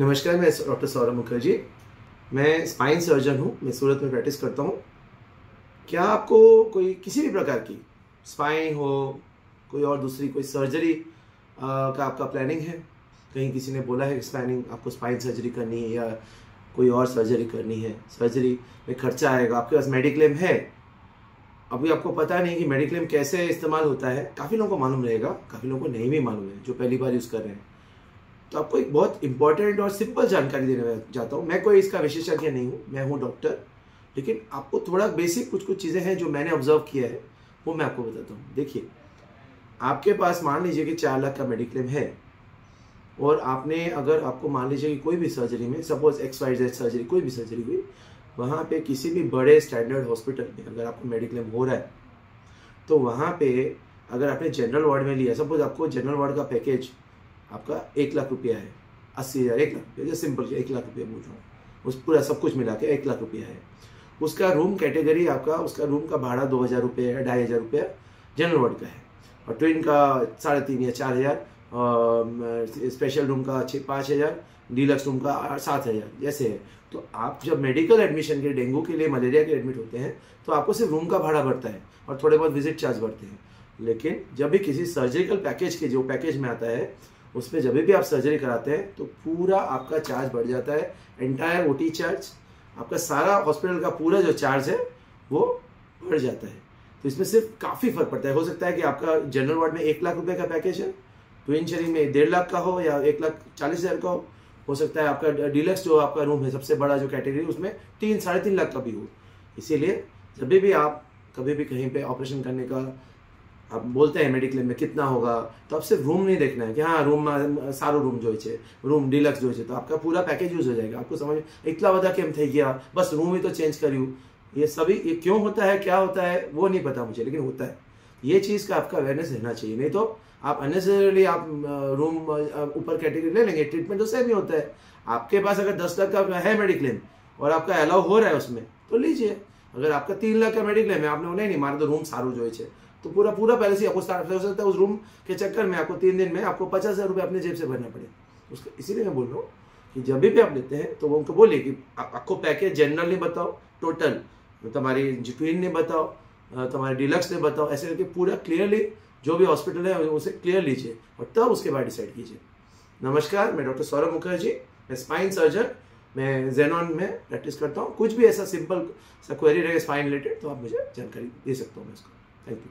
नमस्कार, मैं डॉक्टर सौरभ मुखर्जी। मैं स्पाइन सर्जन हूँ। मैं सूरत में प्रैक्टिस करता हूँ। क्या आपको कोई किसी भी प्रकार की स्पाइन हो, कोई और दूसरी कोई सर्जरी का आपका प्लानिंग है? कहीं किसी ने बोला है कि आपको स्पाइन सर्जरी करनी है या कोई और सर्जरी करनी है, सर्जरी में खर्चा आएगा, आपके पास मेडिक्लेम है? अभी आपको पता नहीं कि मेडिक्लेम कैसे इस्तेमाल होता है। काफ़ी लोगों को मालूम रहेगा, काफ़ी लोगों को नहीं भी मालूम है जो पहली बार यूज़ कर रहे हैं। तो आपको एक बहुत इंपॉर्टेंट और सिंपल जानकारी देने चाहता हूँ। मैं कोई इसका विशेषज्ञ नहीं हूँ, मैं हूँ डॉक्टर, लेकिन आपको थोड़ा बेसिक कुछ चीज़ें हैं जो मैंने ऑब्जर्व किया है, वो मैं आपको बताता हूँ। देखिए, आपके पास मान लीजिए कि 4 लाख का मेडिक्लेम है और आपने अगर आपको मान लीजिए कि कोई भी सर्जरी में, सपोज XYZ सर्जरी, कोई भी सर्जरी हुई, वहाँ पे किसी भी बड़े स्टैंडर्ड हॉस्पिटल में अगर आपको मेडिक्लेम हो रहा है, तो वहाँ पे अगर आपने जनरल वार्ड में लिया, सपोज आपको जनरल वार्ड का पैकेज आपका 1 लाख रुपया है, 80,000, 1 लाख रुपया, जैसे सिंपल 1 लाख रुपया बोल रहा हूँ, उस पूरा सब कुछ मिला के 1 लाख रुपया है। उसका रूम कैटेगरी आपका, उसका रूम का भाड़ा 2,000 रुपये है, 2,500 रुपया जनरल वार्ड का है, और ट्विन का 3,500 या 4,000, स्पेशल रूम का 5,000, डीलक्स रूम का 7,000 जैसे है। तो आप जब मेडिकल एडमिशन के, डेंगू के लिए, मलेरिया के एडमिट होते हैं, तो आपको सिर्फ रूम का भाड़ा बढ़ता है और थोड़े बहुत विजिट चार्ज बढ़ते हैं। लेकिन जब भी किसी सर्जिकल पैकेज के, जो पैकेज में आता है, उसमें जब भी आप सर्जरी कराते हैं तो पूरा आपका चार्ज बढ़ जाता है। एंटायर OT चार्ज, आपका सारा हॉस्पिटल का पूरा जो चार्ज है वो बढ़ जाता है। तो इसमें सिर्फ काफ़ी फर्क पड़ता है। हो सकता है कि आपका जनरल वार्ड में 1 लाख रुपए का पैकेज है, ट्विन शेयरिंग में 1.5 लाख का हो या 1,40,000 का हो सकता है आपका डीलक्स जो आपका रूम है, सबसे बड़ा जो कैटेगरी, उसमें 3-3.5 लाख का भी हो। इसीलिए जब भी आप कभी भी कहीं पे ऑपरेशन करने का आप बोलते हैं मेडिक्लेम में कितना होगा, तो आप सिर्फ रूम नहीं देखना है कि हाँ रूम में सारो रूम जो है, रूम डीलक्स जो है, तो आपका पूरा पैकेज यूज हो जाएगा। आपको समझ इतना बता केम थे गया, बस रूम ही तो चेंज करियो। ये सभी, ये क्यों होता है, क्या होता है, वो नहीं पता मुझे, लेकिन होता है। ये चीज़ का आपका अवेयरनेस रहना चाहिए, नहीं तो आप अननेसेसरली आप रूम ऊपर कैटेगरी ले लेंगे। ट्रीटमेंट तो सेम ही होता है। आपके पास अगर 10 लाख का है मेडिक्लेम और आपका अलाउ हो रहा है उसमें, तो लीजिए। अगर आपका 3 लाख का मेडिक्लेम है, आपने उन्हें नहीं मारा, तो रूम सारू जो है, तो पूरा पहले से आपको स्टार्ट हो सकता है। उस रूम के चक्कर में आपको 3 दिन में आपको 50,000 रुपये अपने जेब से भरना पड़े उसका। इसीलिए मैं बोल रहा हूँ कि जब भी आप लेते हैं तो वो उनको बोलिए कि आपको पैकेज जनरल नहीं बताओ, टोटल तुम्हारी ट्विन नहीं बताओ, तुम्हारे डीलक्स नहीं बताओ, ऐसे करके पूरा क्लियरली जो भी हॉस्पिटल है उसे क्लियर लीजिए और तब उसके बाद डिसाइड कीजिए। नमस्कार, मैं डॉक्टर सौरभ मुखर्जी, मैं स्पाइन सर्जन, मैं जेनॉन में प्रैक्टिस करता हूँ। कुछ भी ऐसा सिंपल सा क्वेरी रहेगा स्पाइन रिलेटेड, तो आप मुझे जानकारी दे सकते हो मैं इसको। Thank you.